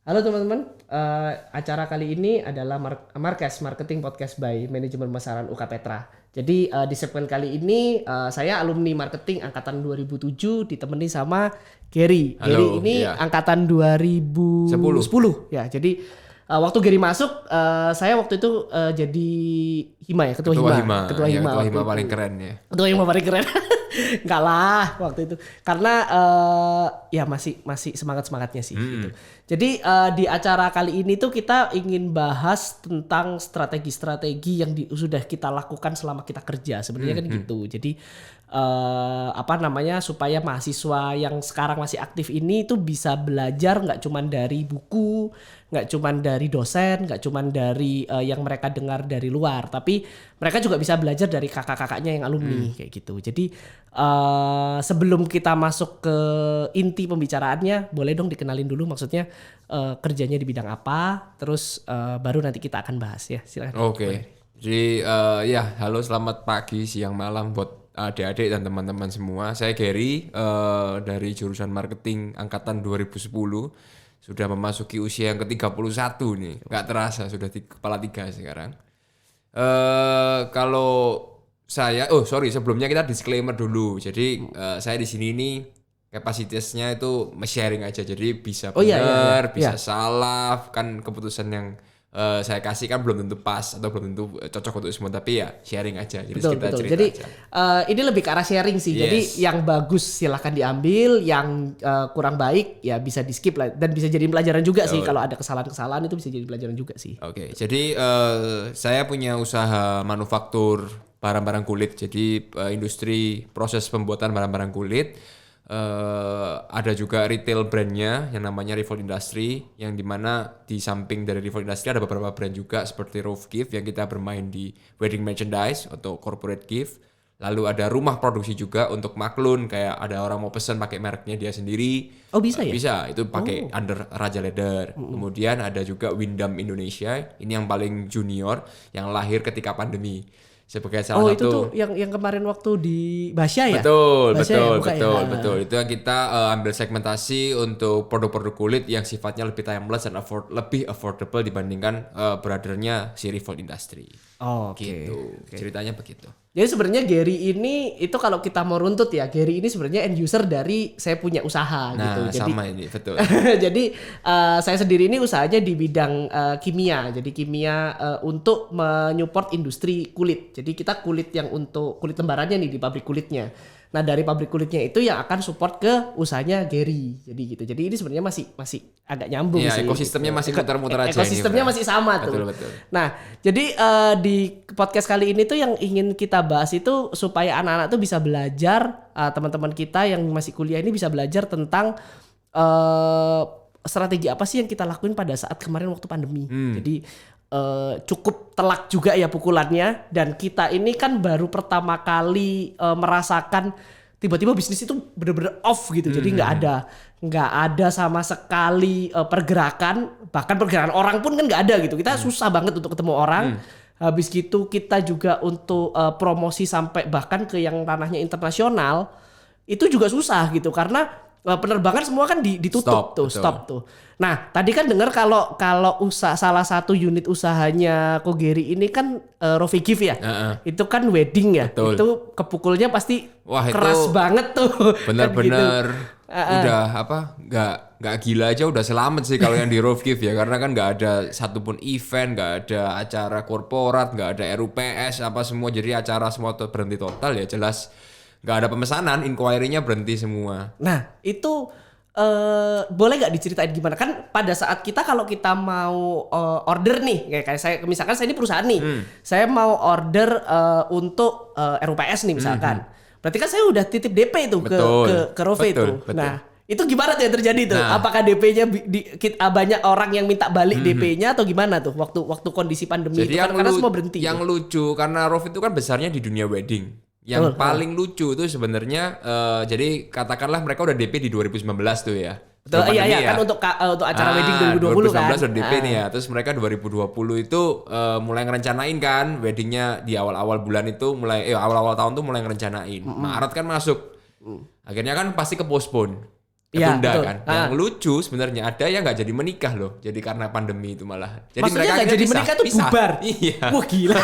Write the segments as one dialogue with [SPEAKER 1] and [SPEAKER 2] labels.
[SPEAKER 1] Halo teman-teman, acara kali ini adalah Marques Marketing Podcast by Manajemen Pemasaran UK Petra. Jadi di segmen kali ini saya alumni marketing angkatan 2007 ditemani sama Gary.
[SPEAKER 2] Halo,
[SPEAKER 1] Gary ini
[SPEAKER 2] iya.
[SPEAKER 1] angkatan 2010 ya. Jadi waktu Gary masuk, saya waktu itu jadi Hima ya, ketua Hima.
[SPEAKER 2] Ketua Hima
[SPEAKER 1] waktu
[SPEAKER 2] paling
[SPEAKER 1] itu.
[SPEAKER 2] keren ya.
[SPEAKER 1] Ketua Hima paling keren. Enggak lah waktu itu karena ya masih semangatnya sih gitu. Jadi di acara kali ini tuh kita ingin bahas tentang strategi-strategi yang sudah kita lakukan selama kita kerja sebenarnya kan gitu. Jadi supaya mahasiswa yang sekarang masih aktif ini tuh bisa belajar nggak cuman dari buku, nggak cuman dari dosen, nggak cuman dari yang mereka dengar dari luar, tapi mereka juga bisa belajar dari kakak-kakaknya yang alumni kayak gitu. Jadi sebelum kita masuk ke inti pembicaraannya, boleh dong dikenalin dulu maksudnya kerjanya di bidang apa, terus baru nanti kita akan bahas ya. Silakan.
[SPEAKER 2] Oke. Jadi ya halo selamat pagi, siang, malam buat adik-adik dan teman-teman semua. Saya Gary dari jurusan marketing angkatan 2010. Sudah memasuki usia yang ke-31 nih. Nggak terasa sudah kepala 3 sekarang. Kalau saya sebelumnya kita disclaimer dulu. Jadi saya di sini nih kapasitasnya itu sharing aja. Jadi bisa benar, bisa salah, kan keputusan yang saya kasih kan belum tentu pas atau belum tentu cocok untuk semua, tapi ya sharing aja. Jadi
[SPEAKER 1] Betul.
[SPEAKER 2] cerita
[SPEAKER 1] Jadi
[SPEAKER 2] aja.
[SPEAKER 1] ini lebih ke arah sharing sih.
[SPEAKER 2] Yes.
[SPEAKER 1] Jadi yang bagus silahkan diambil, yang kurang baik ya bisa di skip lah, dan bisa jadi pelajaran juga sih. Kalau ada kesalahan-kesalahan itu bisa jadi pelajaran juga sih.
[SPEAKER 2] Oke, jadi saya punya usaha manufaktur barang-barang kulit. Jadi industri proses pembuatan barang-barang kulit. Ada juga retail brandnya yang namanya Revolt Industry, yang dimana di samping dari Revolt Industry ada beberapa brand juga seperti Rove Gift yang kita bermain di wedding merchandise atau corporate gift. Lalu ada rumah produksi juga untuk maklun, kayak ada orang mau pesan pakai mereknya dia sendiri.
[SPEAKER 1] Oh bisa ya?
[SPEAKER 2] Bisa, itu pakai under Raja Leather. Kemudian ada juga Windham Indonesia, ini yang paling junior, yang lahir ketika pandemi. Sebagai salah satu.
[SPEAKER 1] Itu tuh yang kemarin waktu di Basya ya?
[SPEAKER 2] Betul.
[SPEAKER 1] Basya
[SPEAKER 2] Itu yang kita ambil segmentasi untuk produk-produk kulit yang sifatnya lebih timeless dan lebih affordable dibandingkan brothernya si Revolt Industry.
[SPEAKER 1] Oke.
[SPEAKER 2] Gitu. Ceritanya begitu.
[SPEAKER 1] Jadi sebenarnya Gary ini itu kalau kita mau runtut ya, Gary ini sebenarnya end user dari saya punya usaha gitu.
[SPEAKER 2] Nah,
[SPEAKER 1] Jadi
[SPEAKER 2] sama ini, betul.
[SPEAKER 1] jadi saya sendiri ini usahanya di bidang kimia. Jadi kimia untuk menyupport industri kulit. Jadi kita kulit yang untuk kulit lembarannya nih di pabrik kulitnya. Nah dari pabrik kulitnya itu yang akan support ke usahanya Gary. Jadi gitu. Jadi ini sebenarnya masih agak nyambung
[SPEAKER 2] ya,
[SPEAKER 1] sih.
[SPEAKER 2] ekosistemnya masih muter-muter aja.
[SPEAKER 1] Ekosistemnya
[SPEAKER 2] ini,
[SPEAKER 1] masih sama tuh.
[SPEAKER 2] Betul.
[SPEAKER 1] Nah jadi di podcast kali ini tuh yang ingin kita bahas itu supaya anak-anak tuh bisa belajar, teman-teman kita yang masih kuliah ini bisa belajar tentang strategi apa sih yang kita lakuin pada saat kemarin waktu pandemi. Jadi cukup telak juga ya pukulannya, dan kita ini kan baru pertama kali merasakan tiba-tiba bisnis itu benar-benar off gitu. Jadi nggak ada sama sekali pergerakan, bahkan pergerakan orang pun kan nggak ada gitu. Kita susah banget untuk ketemu orang. Habis gitu kita juga untuk promosi sampai bahkan ke yang ranahnya internasional itu juga susah gitu, karena penerbangan semua kan ditutup stop tuh. Nah tadi kan dengar kalau salah satu unit usahanya Ko Gary ini kan Rove Gift ya. Itu kan wedding ya.
[SPEAKER 2] Betul.
[SPEAKER 1] Itu kepukulnya pasti
[SPEAKER 2] Wah,
[SPEAKER 1] keras
[SPEAKER 2] itu
[SPEAKER 1] banget tuh.
[SPEAKER 2] benar-benar
[SPEAKER 1] kan gitu.
[SPEAKER 2] udah nggak gila aja udah selamat sih kalau yang di Rove Gift ya, karena kan nggak ada satupun event, nggak ada acara korporat, nggak ada RUPS apa semua, jadi acara semua berhenti total ya, jelas nggak ada pemesanan, inquiry-nya berhenti semua.
[SPEAKER 1] Nah itu boleh nggak diceritain gimana kan pada saat kalau kita mau order nih, kayak saya misalkan saya ini perusahaan nih, saya mau order untuk RUPS nih misalkan, berarti kan saya udah titip DP itu ke Rove itu. Nah itu gimana tuh yang terjadi tuh? Apakah DP-nya banyak orang yang minta balik DP-nya atau gimana tuh waktu kondisi pandemi?
[SPEAKER 2] Jadi
[SPEAKER 1] itu kan karena semua berhenti.
[SPEAKER 2] Yang lucu karena Rove itu kan besarnya di dunia wedding. Yang paling lucu itu sebenarnya jadi katakanlah mereka udah DP di 2019 tuh ya.
[SPEAKER 1] Betul, iya kan untuk acara wedding 2020 kan.
[SPEAKER 2] 2019 udah DP nih ya. Terus mereka 2020 itu mulai ngerencanain kan weddingnya di awal-awal bulan itu, awal-awal tahun tuh mulai ngerencanain. Maret kan masuk. Akhirnya kan pasti ke postpone.
[SPEAKER 1] Iya,
[SPEAKER 2] ketunda
[SPEAKER 1] betul.
[SPEAKER 2] kan. Yang lucu sebenarnya ada yang nggak jadi menikah loh. Jadi karena pandemi itu malah. Jadi
[SPEAKER 1] Maksudnya
[SPEAKER 2] mereka
[SPEAKER 1] nggak
[SPEAKER 2] akhirnya
[SPEAKER 1] jadi menikah tuh
[SPEAKER 2] pisah.
[SPEAKER 1] bubar.
[SPEAKER 2] Iya.
[SPEAKER 1] Wah gila.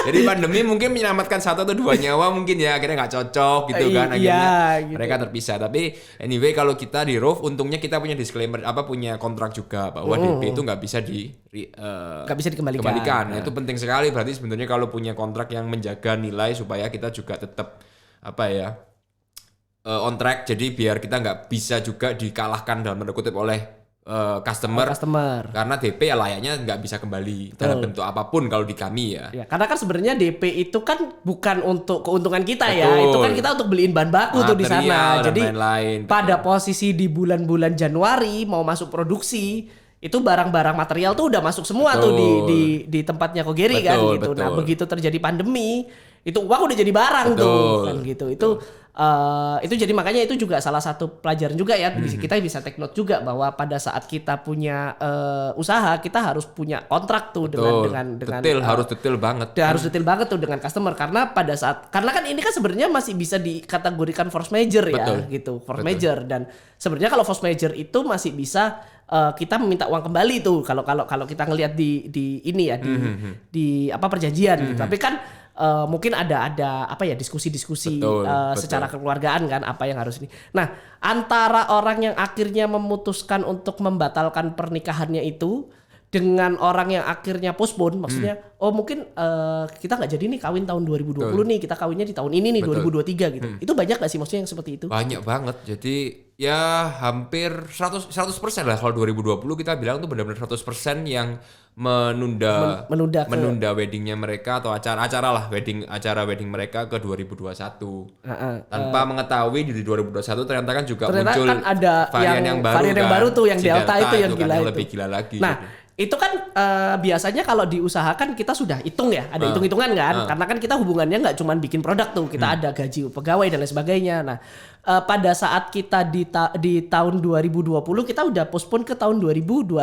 [SPEAKER 2] Jadi pandemi mungkin menyelamatkan 1 atau 2 nyawa mungkin ya, akhirnya nggak cocok gitu kan, akhirnya
[SPEAKER 1] Iya, gitu.
[SPEAKER 2] mereka terpisah. Tapi anyway kalau kita di Rove untungnya kita punya disclaimer punya kontrak juga bahwa DP itu nggak bisa
[SPEAKER 1] Nggak bisa dikembalikan.
[SPEAKER 2] Nah, itu penting sekali, berarti sebenarnya kalau punya kontrak yang menjaga nilai supaya kita juga tetap on track, jadi biar kita nggak bisa juga dikalahkan dalam tanda kutip oleh customer. Karena DP ya layaknya nggak bisa kembali dalam bentuk apapun kalau di kami ya.
[SPEAKER 1] Ya, karena kan sebenarnya DP itu kan bukan untuk keuntungan kita ya, itu kan kita untuk beliin bahan baku tuh di sana. Jadi
[SPEAKER 2] lain-lain,
[SPEAKER 1] pada posisi di bulan-bulan Januari mau masuk produksi, itu barang-barang material tuh udah masuk semua tuh di tempatnya Kogeri kan gitu. Nah begitu terjadi pandemi, itu uang udah jadi barang tuh kan gitu. Itu jadi makanya itu juga salah satu pelajaran juga ya. Kita bisa take note juga bahwa pada saat kita punya usaha, kita harus punya kontrak tuh dengan
[SPEAKER 2] detail, harus detail banget.
[SPEAKER 1] Harus detail banget tuh dengan customer, karena karena kan ini kan sebenarnya masih bisa dikategorikan force major ya gitu, force major. Dan sebenarnya kalau force major itu masih bisa kita meminta uang kembali tuh kalau kita ngelihat di ini ya di perjanjian gitu. Tapi kan mungkin ada diskusi-diskusi secara kekeluargaan kan apa yang harus ini. Nah, antara orang yang akhirnya memutuskan untuk membatalkan pernikahannya itu dengan orang yang akhirnya postpone, maksudnya mungkin kita nggak jadi nih kawin tahun 2020 nih, kita kawinnya di tahun ini nih 2023 gitu. Itu banyak nggak sih maksudnya yang seperti itu?
[SPEAKER 2] Banyak banget. Jadi ya hampir 100% lah kalau 2020 kita bilang tuh benar-benar 100% yang menunda weddingnya mereka atau acara wedding mereka ke 2021 tanpa mengetahui di 2021 ternyata kan juga muncul
[SPEAKER 1] kan ada
[SPEAKER 2] varian yang
[SPEAKER 1] baru tuh yang Delta itu yang gila
[SPEAKER 2] yang
[SPEAKER 1] itu.
[SPEAKER 2] lebih gila lagi.
[SPEAKER 1] Nah, itu kan biasanya kalau diusahakan kita sudah hitung ya, ada hitung-hitungan kan, karena kan kita hubungannya nggak cuma bikin produk tuh, kita ada gaji pegawai dan lain sebagainya. Nah, pada saat kita di tahun 2020 kita udah postpone ke tahun 2021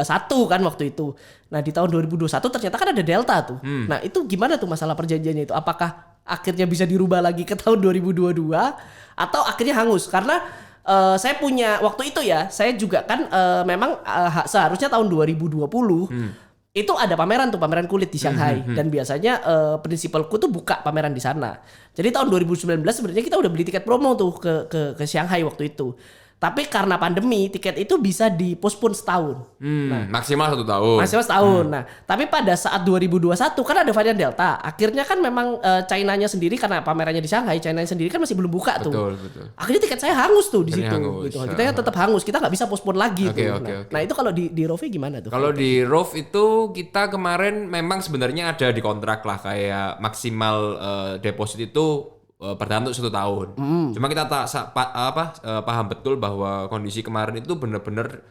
[SPEAKER 1] kan waktu itu. Nah, di tahun 2021 ternyata kan ada Delta tuh. Nah, itu gimana tuh masalah perjanjiannya itu? Apakah akhirnya bisa dirubah lagi ke tahun 2022 atau akhirnya hangus? Karena saya punya waktu itu ya, saya juga kan memang seharusnya tahun 2020 itu ada pameran kulit di Shanghai dan biasanya prinsipalku tuh buka pameran di sana. Jadi tahun 2019 sebenarnya kita udah beli tiket promo tuh ke Shanghai waktu itu. Tapi karena pandemi tiket itu bisa dipospon setahun.
[SPEAKER 2] Maksimal 1 tahun.
[SPEAKER 1] Maksimal setahun. Nah, tapi pada saat 2021 kan ada varian Delta. Akhirnya kan memang China-nya sendiri karena pamerannya di Shanghai, China-nya sendiri kan masih belum buka tuh.
[SPEAKER 2] Betul.
[SPEAKER 1] Akhirnya tiket saya hangus tuh di situ. Gitu. Kita tetap hangus, kita nggak bisa pospon lagi tuh. Nah, itu kalau di Rove gimana tuh?
[SPEAKER 2] Kalau di Rove itu kita kemarin memang sebenarnya ada di kontrak lah kayak maksimal deposit itu bertahan untuk 1 tahun. Cuma kita paham betul bahwa kondisi kemarin itu benar-benar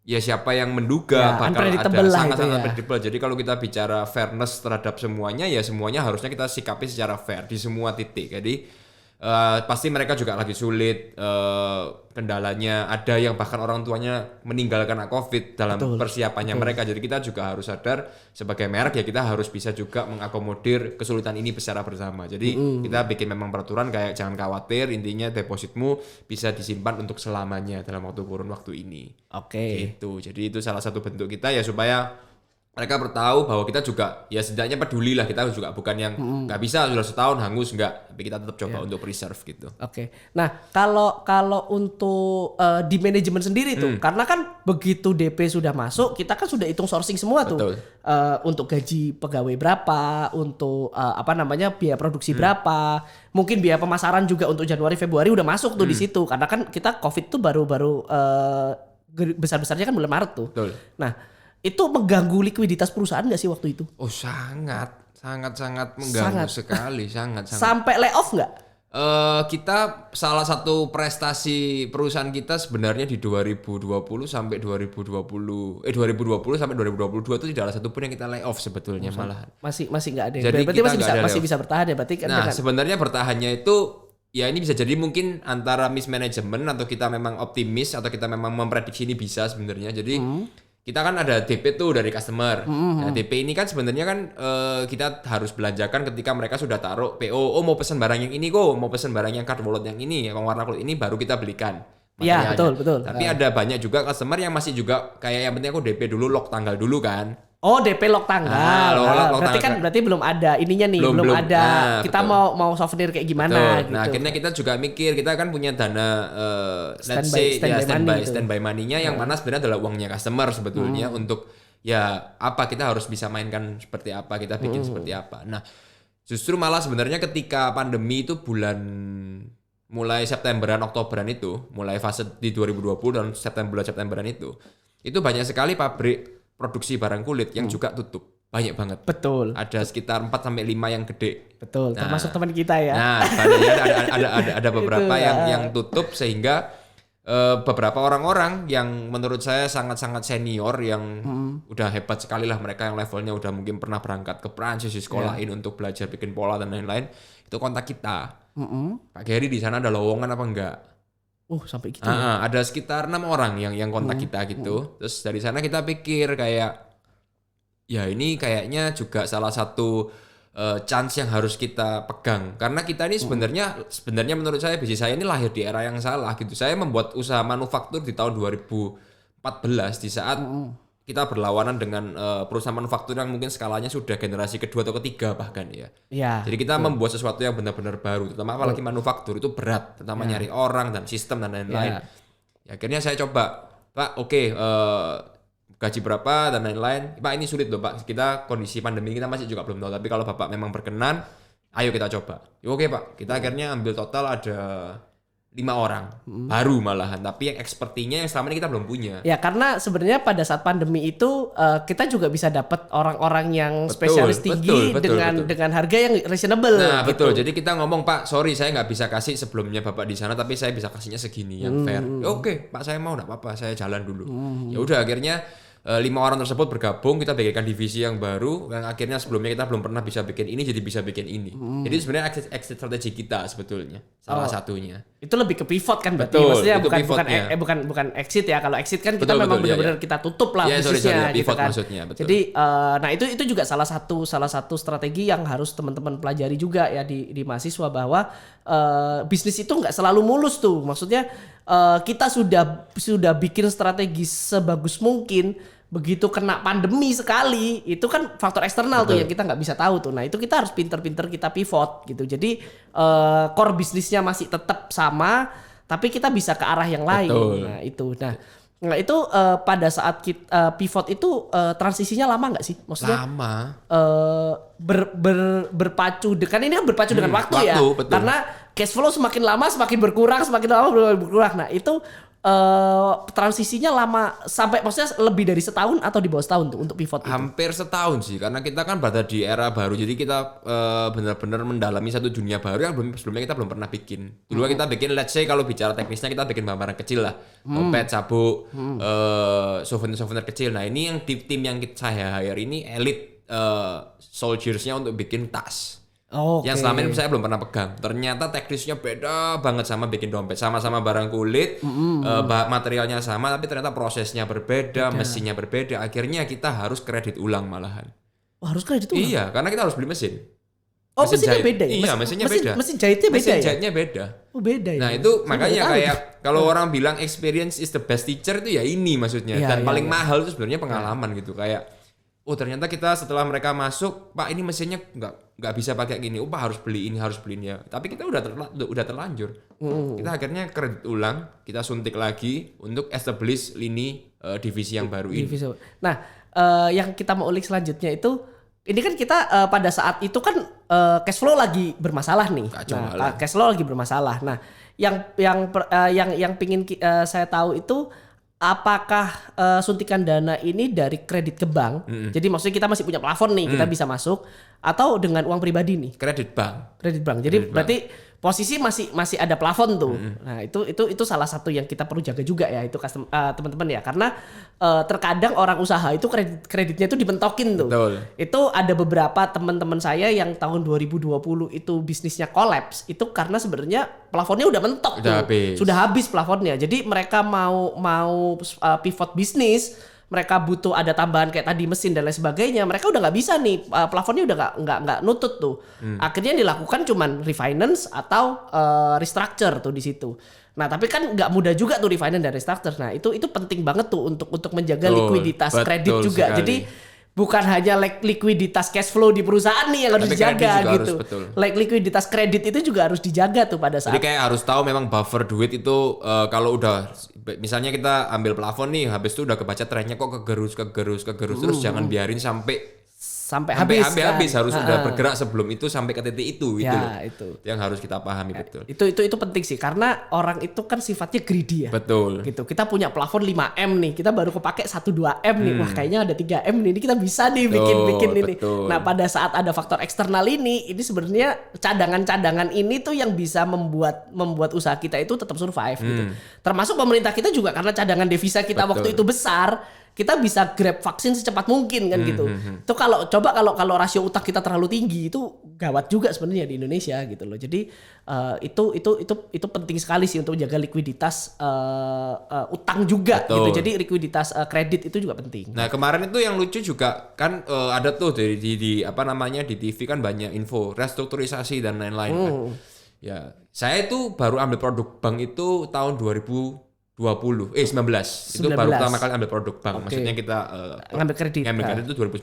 [SPEAKER 2] ya siapa yang menduga bakal ada sangat-sangat unpredictable. Jadi kalau kita bicara fairness terhadap semuanya ya semuanya harusnya kita sikapi secara fair di semua titik. Jadi pasti mereka juga lagi sulit, kendalanya ada yang bahkan orang tuanya meninggal karena COVID dalam persiapannya mereka. Jadi kita juga harus sadar sebagai merek ya kita harus bisa juga mengakomodir kesulitan ini secara bersama. Jadi kita bikin memang peraturan kayak jangan khawatir, intinya depositmu bisa disimpan untuk selamanya dalam kurun waktu ini. Gitu. Jadi itu salah satu bentuk kita ya supaya mereka bertahu bahwa kita juga ya setidaknya peduli lah, kita juga bukan yang nggak bisa sudah setahun hangus nggak, tapi kita tetap coba untuk preserve gitu.
[SPEAKER 1] Nah kalau untuk di manajemen sendiri tuh, karena kan begitu DP sudah masuk, kita kan sudah hitung sourcing semua tuh, untuk gaji pegawai berapa, untuk biaya produksi berapa, mungkin biaya pemasaran juga untuk Januari Februari udah masuk tuh di situ, karena kan kita COVID tuh baru besar-besarnya kan bulan Maret tuh. Nah, itu mengganggu likuiditas perusahaan nggak sih waktu itu?
[SPEAKER 2] Oh sangat mengganggu sekali, sangat.
[SPEAKER 1] Sampai layoff nggak?
[SPEAKER 2] Kita salah satu prestasi perusahaan kita sebenarnya di 2020 sampai 2022 itu tidak ada satupun yang kita layoff sebetulnya malahan.
[SPEAKER 1] Masih nggak ada.
[SPEAKER 2] Jadi
[SPEAKER 1] berarti masih bisa bertahan ya berarti kan?
[SPEAKER 2] Nah sebenarnya bertahannya itu ya ini bisa jadi mungkin antara mismanagement atau kita memang optimis atau kita memang memprediksi ini bisa sebenarnya. Jadi kita kan ada DP tuh dari customer. Nah, DP ini kan sebenarnya kan kita harus belanjakan ketika mereka sudah taruh PO. Oh mau pesan barang yang ini kok, mau pesan barang yang card wallet yang ini, yang warna kulit ini baru kita belikan.
[SPEAKER 1] Iya, betul.
[SPEAKER 2] Tapi ada banyak juga customer yang masih juga kayak yang penting aku DP dulu, lock tanggal dulu kan.
[SPEAKER 1] Oh, DP lock tanggal.
[SPEAKER 2] Lock
[SPEAKER 1] berarti
[SPEAKER 2] tanggal.
[SPEAKER 1] berarti belum ada ininya nih, belum ada. Kita
[SPEAKER 2] betul.
[SPEAKER 1] mau souvenir kayak gimana
[SPEAKER 2] Betul.
[SPEAKER 1] gitu.
[SPEAKER 2] Nah, akhirnya kita juga mikir, kita kan punya dana standby money-nya yang mana sebenarnya adalah uangnya customer sebetulnya untuk ya apa kita harus bisa mainkan seperti apa, kita bikin seperti apa. Nah, justru malah sebenarnya ketika pandemi itu mulai Septemberan, Oktoberan itu, mulai fase di 2020 dan Septemberan itu banyak sekali pabrik produksi barang kulit yang juga tutup. Banyak banget.
[SPEAKER 1] Betul.
[SPEAKER 2] Ada sekitar 4 sampai 5 yang gede.
[SPEAKER 1] Betul, termasuk teman kita ya.
[SPEAKER 2] Nah, ada beberapa yang tutup sehingga beberapa orang-orang yang menurut saya sangat-sangat senior yang udah hebat sekali lah, mereka yang levelnya udah mungkin pernah berangkat ke Prancis sekolahin untuk belajar bikin pola dan lain-lain, itu kontak kita. Pak Gary di sana ada lowongan apa enggak?
[SPEAKER 1] Sampai gitu. Ya?
[SPEAKER 2] Ada sekitar 6 orang yang kontak kita gitu. Terus dari sana kita pikir kayak ya ini kayaknya juga salah satu chance yang harus kita pegang, karena kita ini sebenarnya menurut saya bisnis saya ini lahir di era yang salah gitu. Saya membuat usaha manufaktur di tahun 2014 di saat kita berlawanan dengan perusahaan manufaktur yang mungkin skalanya sudah generasi kedua atau ketiga bahkan ya. Jadi kita membuat sesuatu yang benar-benar baru, terutama apalagi manufaktur itu berat, terutama nyari orang dan sistem dan lain-lain. Ya, akhirnya saya coba, Pak, gaji berapa dan lain-lain. Pak, ini sulit loh Pak, kita kondisi pandemi kita masih juga belum tahu, tapi kalau Bapak memang berkenan, ayo kita coba. Ya, oke Pak, kita akhirnya ambil total ada 5 orang baru malahan, tapi yang expertinya yang selama ini kita belum punya.
[SPEAKER 1] Ya karena sebenarnya pada saat pandemi itu kita juga bisa dapat orang-orang yang spesialis tinggi dengan harga yang reasonable.
[SPEAKER 2] Nah
[SPEAKER 1] gitu.
[SPEAKER 2] betul, jadi kita ngomong, Pak sorry saya nggak bisa kasih sebelumnya Bapak di sana, tapi saya bisa kasihnya segini yang fair. Oke Pak, saya mau, nggak apa-apa, saya jalan dulu. Ya udah akhirnya 5 orang tersebut bergabung, kita bikinkan divisi yang baru yang akhirnya sebelumnya kita belum pernah bisa bikin ini jadi bisa bikin ini. Jadi sebenarnya exit strategi kita sebetulnya salah satunya.
[SPEAKER 1] Itu lebih ke pivot kan berarti.
[SPEAKER 2] Betul,
[SPEAKER 1] maksudnya
[SPEAKER 2] itu
[SPEAKER 1] bukan exit ya. Kalau exit kan kita
[SPEAKER 2] betul,
[SPEAKER 1] memang
[SPEAKER 2] betul,
[SPEAKER 1] benar-benar kita tutup lah bisnisnya
[SPEAKER 2] pivot
[SPEAKER 1] gitu kan.
[SPEAKER 2] maksudnya, betul.
[SPEAKER 1] Jadi nah itu juga salah satu strategi yang harus teman-teman pelajari juga ya di mahasiswa, bahwa bisnis itu nggak selalu mulus tuh. Maksudnya kita sudah bikin strategi sebagus mungkin, begitu kena pandemi sekali itu kan faktor eksternal tuh yang kita nggak bisa tahu tuh. Nah itu kita harus pinter-pinter kita pivot gitu. Jadi core bisnisnya masih tetap sama, tapi kita bisa ke arah yang lain.
[SPEAKER 2] Betul.
[SPEAKER 1] Nah itu pada saat kita pivot itu transisinya lama nggak sih? Maksudnya
[SPEAKER 2] lama.
[SPEAKER 1] Berpacu kan ini kan berpacu dengan waktu ya.
[SPEAKER 2] Betul.
[SPEAKER 1] Karena cash flow semakin lama semakin berkurang. Nah itu transisinya lama sampai maksudnya lebih dari setahun atau di bawah setahun tuh untuk pivot itu?
[SPEAKER 2] Hampir setahun sih, karena kita kan berada di era baru, jadi kita benar-benar mendalami satu dunia baru yang sebelumnya kita belum pernah bikin. Dulu kita bikin, let's say kalau bicara teknisnya kita bikin barang-barang kecil lah, dompet, sabuk, souvenir kecil. Nah ini yang tim yang saya hire ini elite soldiersnya untuk bikin tas. Yang selama ini saya belum pernah pegang. Ternyata teknisnya beda banget sama bikin dompet. Sama-sama barang kulit, materialnya sama, tapi ternyata prosesnya berbeda, mesinnya berbeda. Akhirnya kita harus kredit ulang malahan.
[SPEAKER 1] Harus kredit ulang?
[SPEAKER 2] Iya, karena kita harus beli mesin.
[SPEAKER 1] Mesinnya beda ya?
[SPEAKER 2] Iya, mesinnya beda.
[SPEAKER 1] Mesin jahitnya beda
[SPEAKER 2] mesin jahitnya beda.
[SPEAKER 1] Beda ya?
[SPEAKER 2] Nah itu makanya kayak kalau orang bilang experience is the best teacher, itu ya ini maksudnya. Dan paling mahal itu sebenarnya pengalaman gitu. Kayak ternyata kita setelah mereka masuk, Pak ini mesinnya nggak bisa pakai gini, Pak harus beli ini ya. Tapi kita udah terlanjur. Kita akhirnya kredit ulang, kita suntik lagi untuk establish lini divisi yang baru ini.
[SPEAKER 1] Nah, yang kita mau ulik selanjutnya itu, ini kan kita pada saat itu kan cash flow lagi bermasalah nih. Cash flow lagi bermasalah. Nah, yang pingin saya tahu itu, apakah suntikan dana ini dari kredit ke bank? Jadi maksudnya kita masih punya plafon nih, kita bisa masuk, atau dengan uang pribadi nih?
[SPEAKER 2] Kredit bank.
[SPEAKER 1] Jadi berarti posisi masih ada plafon tuh. Nah, itu salah satu yang kita perlu jaga juga ya, itu teman-teman ya. Karena terkadang orang usaha itu kreditnya itu dibentokin tuh.
[SPEAKER 2] Betul.
[SPEAKER 1] Itu ada beberapa teman-teman saya yang tahun 2020 itu bisnisnya kolaps, itu karena sebenarnya plafonnya udah mentok tuh. Sudah habis plafonnya. Jadi mereka mau pivot bisnis, mereka butuh ada tambahan kayak tadi mesin dan lain sebagainya, mereka udah nggak bisa nih, plafonnya udah nggak nutut tuh. Akhirnya yang dilakukan cuman refinance atau restructure tuh di situ. Nah tapi kan nggak mudah juga tuh refinance dan restructure. Nah itu penting banget tuh untuk menjaga likuiditas kredit juga.
[SPEAKER 2] Sekali.
[SPEAKER 1] Jadi bukan hanya likuiditas cash flow di perusahaan nih yang harus
[SPEAKER 2] Tapi
[SPEAKER 1] dijaga gitu.
[SPEAKER 2] harus,
[SPEAKER 1] Likuiditas kredit itu juga harus dijaga tuh pada saat.
[SPEAKER 2] Jadi kayak harus tahu memang buffer duit itu kalau udah misalnya kita ambil plafon nih, habis itu udah kebaca trennya kok kegerus terus jangan biarin sampai
[SPEAKER 1] habis
[SPEAKER 2] harus udah bergerak sebelum itu sampai ke titik itu gitu loh.
[SPEAKER 1] Itu.
[SPEAKER 2] Yang harus kita pahami betul.
[SPEAKER 1] Itu penting sih karena orang itu kan sifatnya greedy ya.
[SPEAKER 2] Betul.
[SPEAKER 1] Gitu. Kita punya plafon 5M nih, kita baru kepake 1-2M nih. Wah, kayaknya ada 3M nih. Ini kita bisa nih bikin ini. Nah, pada saat ada faktor eksternal ini sebenarnya cadangan-cadangan ini tuh yang bisa membuat usaha kita itu tetap survive gitu. Termasuk pemerintah kita juga karena cadangan devisa kita waktu itu besar. Kita bisa grab vaksin secepat mungkin kan gitu. Itu kalau rasio utang kita terlalu tinggi itu gawat juga sebenarnya di Indonesia gitu loh. Jadi itu penting sekali sih untuk menjaga likuiditas utang juga gitu. Jadi likuiditas kredit itu juga penting.
[SPEAKER 2] Nah, kemarin itu yang lucu juga kan ada tuh di apa namanya di TV kan banyak info restrukturisasi dan lain-lain kan. Ya, saya itu baru ambil produk bank itu tahun 19 itu baru pertama kali ambil produk bank. Maksudnya kita
[SPEAKER 1] ngambil kredit
[SPEAKER 2] itu 2019.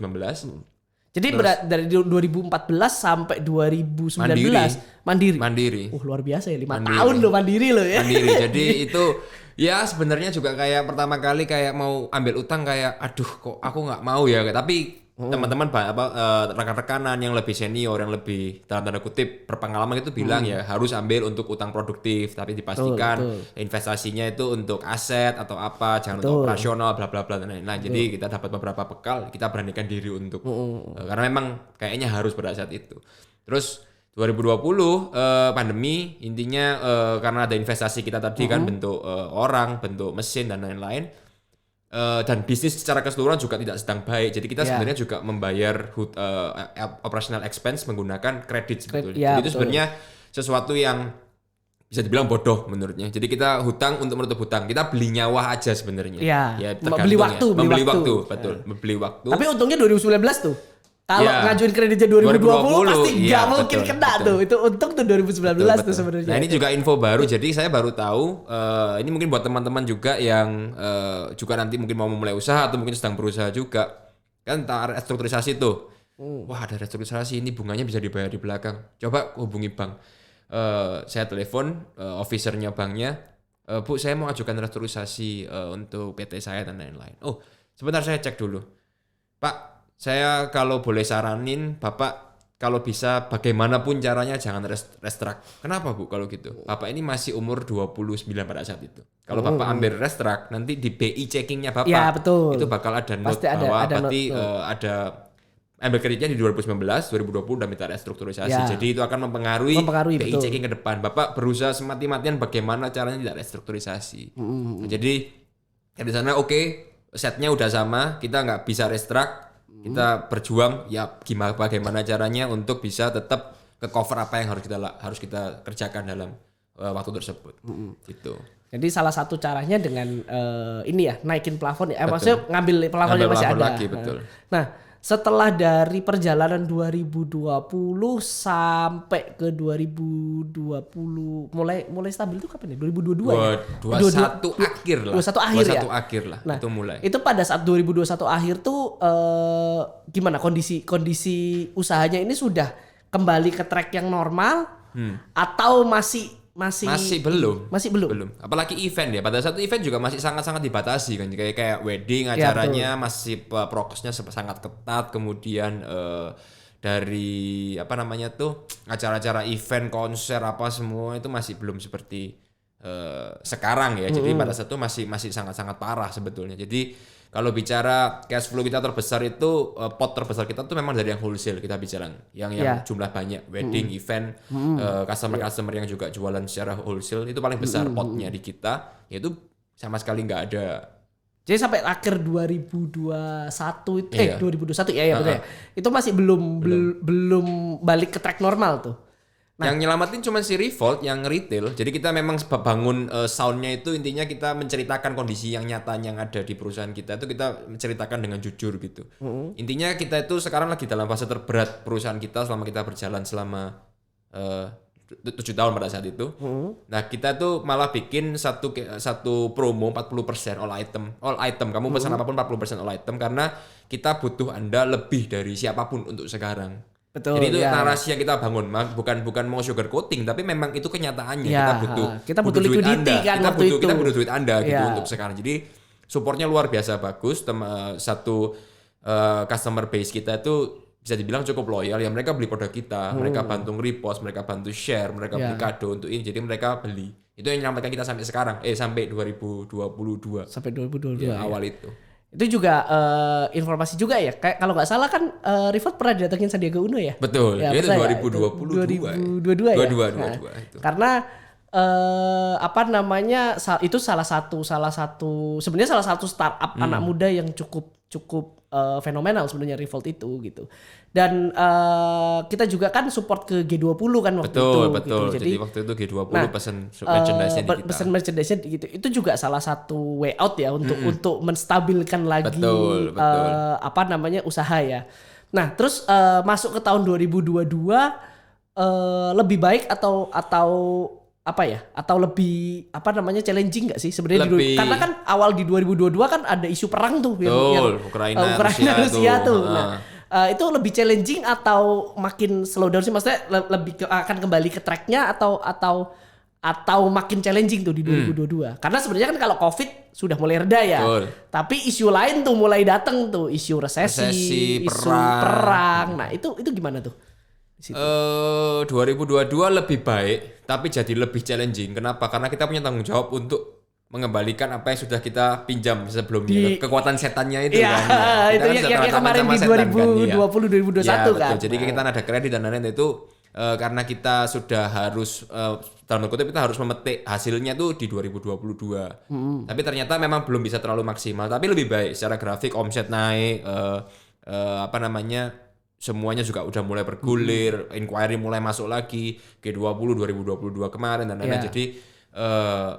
[SPEAKER 1] Jadi dari 2014 sampai 2019 mandiri. Luar biasa ya, 5 tahun loh mandiri loh ya.
[SPEAKER 2] Mandiri. Jadi itu ya sebenarnya juga kayak pertama kali kayak mau ambil utang kayak aduh kok aku nggak mau ya. Tapi teman-teman rekan-rekanan yang lebih senior, yang lebih dalam tanda kutip berpengalaman itu bilang ya harus ambil untuk utang produktif, tapi dipastikan investasinya itu untuk aset atau apa, jangan untuk operasional bla bla bla. Nah, jadi kita dapat beberapa bekal, kita beranikan diri untuk karena memang kayaknya harus pada saat itu. Terus 2020 pandemi intinya karena ada investasi kita tadi kan bentuk orang, bentuk mesin dan lain-lain. Dan bisnis secara keseluruhan juga tidak sedang baik. Jadi kita sebenarnya juga membayar operational expense menggunakan kredit sebetulnya. Jadi itu sebenarnya sesuatu yang bisa dibilang bodoh menurutnya. Jadi kita hutang untuk menutup hutang. Kita beli nyawa aja sebenarnya.
[SPEAKER 1] Ya membeli waktu.
[SPEAKER 2] Betul. Membeli waktu.
[SPEAKER 1] Tapi untungnya 2019 tuh. Kalau ngajuin kreditnya 2020 pasti nggak mungkin kena tuh. Itu untung tuh 2019 tuh sebenarnya.
[SPEAKER 2] Nah ini juga info baru. Jadi saya baru tahu. Ini mungkin buat teman-teman juga yang juga nanti mungkin mau memulai usaha atau mungkin sedang berusaha juga. Kan restrukturisasi tuh. Wah ada restrukturisasi ini bunganya bisa dibayar di belakang. Coba hubungi bank. Saya telepon officernya banknya. Bu saya mau ajukan restrukturisasi untuk PT saya dan lain-lain. Oh sebentar saya cek dulu. Pak. Saya kalau boleh saranin, Bapak kalau bisa bagaimanapun caranya jangan restruct. Kenapa Bu kalau gitu? Bapak ini masih umur 29 pada saat itu. Kalau Bapak ambil restruct, nanti di BI checkingnya Bapak,
[SPEAKER 1] ya, betul.
[SPEAKER 2] itu bakal ada note bahwa berarti ada ambil kreditnya di 2019, 2020 udah minta restrukturisasi. Ya. Jadi itu akan mempengaruhi BI betul. Checking ke depan. Bapak berusaha semati-matian bagaimana caranya tidak restrukturisasi. Jadi di sana setnya udah sama, kita nggak bisa restruct. Kita berjuang ya bagaimana caranya untuk bisa tetap ke cover apa yang harus kita kerjakan dalam waktu tersebut. Gitu.
[SPEAKER 1] Jadi salah satu caranya dengan ini ya naikin plafon ya. Maksudnya ngambil plafon yang masih ada.
[SPEAKER 2] Lagi, betul.
[SPEAKER 1] Nah, setelah dari perjalanan 2020 sampai ke 2020 mulai stabil itu kapan ya? 2022 ya?
[SPEAKER 2] 21 akhir lah.
[SPEAKER 1] 21 akhir ya.
[SPEAKER 2] 21 akhir lah.
[SPEAKER 1] Nah,
[SPEAKER 2] itu mulai.
[SPEAKER 1] Itu pada saat 2021 akhir tuh gimana kondisi usahanya ini sudah kembali ke track yang normal atau masih
[SPEAKER 2] belum.
[SPEAKER 1] Belum.
[SPEAKER 2] Apalagi event ya. Pada satu event juga masih sangat-sangat dibatasi kan. Kayak wedding acaranya masih prokesnya sangat ketat. Kemudian dari acara-acara event, konser apa semua itu masih belum seperti sekarang ya. Jadi pada saat itu masih sangat-sangat parah sebetulnya. Jadi kalau bicara cash flow kita terbesar itu pot terbesar kita tuh memang dari yang wholesale kita bicara, yang jumlah banyak wedding, event, customer yang juga jualan secara wholesale itu paling besar potnya di kita, yaitu sama sekali nggak ada.
[SPEAKER 1] Jadi sampai akhir 2021 itu 2021 ya betul ya. Itu masih belum balik ke track normal tuh.
[SPEAKER 2] Yang nyelamatin cuma si Revolt yang retail. Jadi kita memang bangun soundnya itu intinya kita menceritakan kondisi yang nyata yang ada di perusahaan kita itu kita menceritakan dengan jujur gitu. Intinya kita itu sekarang lagi dalam fase terberat perusahaan kita selama kita berjalan selama 7 tahun pada saat itu. Nah kita tuh malah bikin satu promo 40% all item. Kamu pesan apapun 40% all item karena kita butuh Anda lebih dari siapapun untuk sekarang.
[SPEAKER 1] Betul.
[SPEAKER 2] Jadi itu narasi yang kita bangun, bukan mau sugar coating, tapi memang itu kenyataannya.
[SPEAKER 1] Kita butuh
[SPEAKER 2] duit
[SPEAKER 1] liquidity
[SPEAKER 2] Anda.
[SPEAKER 1] kan waktu itu.
[SPEAKER 2] Kita butuh duit Anda gitu untuk sekarang. Jadi supportnya luar biasa bagus. Satu customer base kita itu bisa dibilang cukup loyal. Ya mereka beli produk kita, mereka bantu repost, mereka bantu share, mereka beli kado untuk ini. Jadi mereka beli. Itu yang menyelamatkan kita sampai sekarang. Sampai 2022.
[SPEAKER 1] Sampai 2022.
[SPEAKER 2] Ya, awal itu.
[SPEAKER 1] Itu juga informasi juga ya. Kayak kalau nggak salah kan Revolt pernah didatengin Sandiaga Uno ya.
[SPEAKER 2] Betul. Ya, itu
[SPEAKER 1] 2022 ya.
[SPEAKER 2] 2022 itu.
[SPEAKER 1] Karena apa namanya itu salah satu sebenarnya salah satu startup anak muda yang cukup fenomenal sebenarnya Revolt itu gitu. Dan kita juga kan support ke G20 kan waktu itu.
[SPEAKER 2] Betul.
[SPEAKER 1] Gitu.
[SPEAKER 2] Jadi waktu itu G20 pesan merchandise-nya di kita.
[SPEAKER 1] Pesan merchandise-nya gitu. Itu juga salah satu way out ya untuk menstabilkan lagi apa namanya usaha ya. Nah, terus masuk ke tahun 2022 lebih baik atau apa ya? Atau lebih apa namanya challenging nggak sih sebenarnya? Karena kan awal di 2022 kan ada isu perang tuh yang
[SPEAKER 2] Ukraina
[SPEAKER 1] Rusia tuh. Nah, itu lebih challenging atau makin slow down sih? Maksudnya lebih akan kembali ke tracknya atau makin challenging tuh di 2022? Karena sebenarnya kan kalau COVID sudah mulai reda ya. Tapi isu lain tuh mulai datang tuh, isu resesi isu perang. Nah, itu gimana tuh?
[SPEAKER 2] 2022 lebih baik, tapi jadi lebih challenging. Kenapa? Karena kita punya tanggung jawab untuk mengembalikan apa yang sudah kita pinjam sebelumnya. Kekuatan setannya itu kan.
[SPEAKER 1] Itu yang kemarin di 2020 2021 kan.
[SPEAKER 2] Jadi kita ada kredit dan lain-lain itu karena kita sudah harus dalam kutip kita harus memetik hasilnya tuh di 2022. Tapi ternyata memang belum bisa terlalu maksimal, tapi lebih baik secara grafik, omset naik, semuanya juga udah mulai bergulir, inquiry mulai masuk lagi, G20 2022 kemarin dan lain-lain. Jadi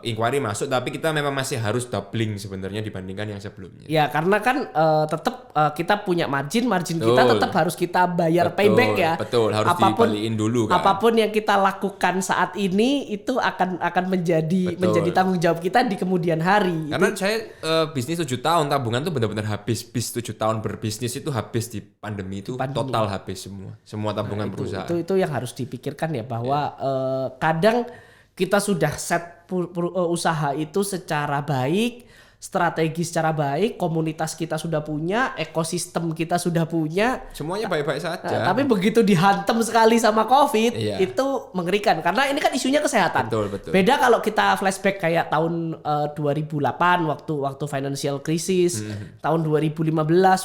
[SPEAKER 2] inquiry masuk, tapi kita memang masih harus doubling sebenarnya dibandingkan yang sebelumnya.
[SPEAKER 1] Ya karena kan tetap kita punya margin kita tetap harus kita bayar payback ya.
[SPEAKER 2] Betul, harus dibalikin dulu kan.
[SPEAKER 1] Apapun yang kita lakukan saat ini itu akan menjadi tanggung jawab kita di kemudian hari.
[SPEAKER 2] Karena saya bisnis 7 tahun tabungan tuh benar-benar habis. 7 tahun berbisnis itu habis di pandemi itu total habis semua tabungan perusahaan.
[SPEAKER 1] Itu yang harus dipikirkan ya bahwa kadang kita sudah set usaha itu secara baik, strategi secara baik, komunitas kita sudah punya, ekosistem kita sudah punya,
[SPEAKER 2] semuanya baik-baik saja.
[SPEAKER 1] Tapi begitu dihantam sekali sama COVID, itu mengerikan karena ini kan isunya kesehatan.
[SPEAKER 2] Betul.
[SPEAKER 1] Beda kalau kita flashback kayak tahun 2008 waktu financial crisis, tahun 2015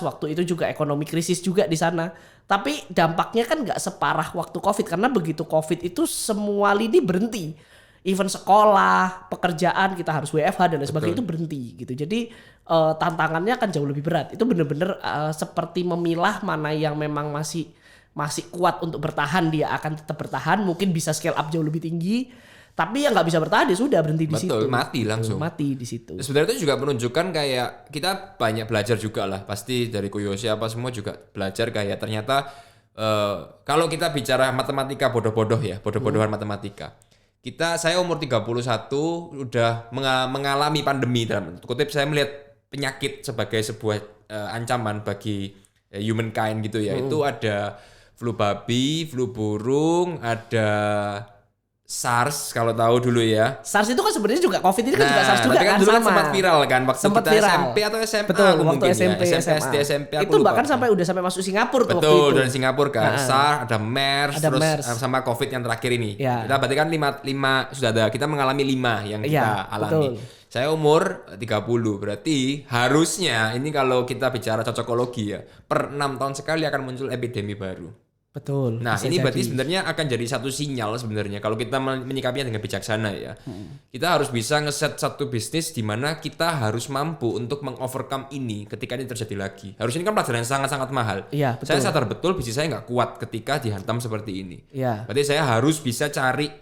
[SPEAKER 1] waktu itu juga ekonomi krisis juga di sana. Tapi dampaknya kan nggak separah waktu COVID karena begitu COVID itu semua lini berhenti. Even sekolah, pekerjaan kita harus WFH dan lain sebagainya itu berhenti gitu. Jadi tantangannya akan jauh lebih berat. Itu benar-benar seperti memilah mana yang memang masih kuat untuk bertahan, dia akan tetap bertahan, mungkin bisa scale up jauh lebih tinggi. Tapi yang nggak bisa bertahan dia sudah berhenti di situ.
[SPEAKER 2] Mati langsung.
[SPEAKER 1] Mati di situ.
[SPEAKER 2] Sebenarnya itu juga menunjukkan kayak kita banyak belajar juga lah. Pasti dari Koyoshi apa semua juga belajar kayak ternyata kalau kita bicara matematika bodoh-bodohan matematika. Saya umur 31 udah mengalami pandemi, dalam kutip saya melihat penyakit sebagai sebuah ancaman bagi humankind gitu ya. Itu ada flu babi, flu burung, ada SARS kalau tahu dulu ya.
[SPEAKER 1] SARS itu kan sebenarnya juga COVID ini kan juga SARS juga kan
[SPEAKER 2] dulu
[SPEAKER 1] sama.
[SPEAKER 2] Sempat viral kan waktu
[SPEAKER 1] sempat
[SPEAKER 2] kita
[SPEAKER 1] viral.
[SPEAKER 2] SMP atau SMA.
[SPEAKER 1] Betul, waktu
[SPEAKER 2] mungkin
[SPEAKER 1] SMP,
[SPEAKER 2] ya.
[SPEAKER 1] SMA.
[SPEAKER 2] SMP
[SPEAKER 1] itu bahkan udah sampai masuk Singapura tuh waktu itu.
[SPEAKER 2] Betul, dari Singapura kan. SARS, ada MERS, terus sama COVID yang terakhir ini.
[SPEAKER 1] Ya.
[SPEAKER 2] Kita berarti kan 5 sudah ada. Kita mengalami 5 yang kita alami.
[SPEAKER 1] Betul.
[SPEAKER 2] Saya umur 30, berarti harusnya ini kalau kita bicara cocokologi ya, per 6 tahun sekali akan muncul epidemi baru.
[SPEAKER 1] Betul.
[SPEAKER 2] Nah,
[SPEAKER 1] bisa
[SPEAKER 2] ini berarti
[SPEAKER 1] jadi.
[SPEAKER 2] sebenarnya akan jadi satu sinyal sebenarnya kalau kita menyikapinya dengan bijaksana ya. Kita harus bisa ngeset satu bisnis di mana kita harus mampu untuk mengovercome ini ketika ini terjadi lagi. Harusnya ini kan pelajaran yang sangat-sangat mahal.
[SPEAKER 1] Iya, betul.
[SPEAKER 2] Saya sadar betul bisnis saya nggak kuat ketika dihantam seperti ini.
[SPEAKER 1] Iya.
[SPEAKER 2] Berarti saya harus bisa cari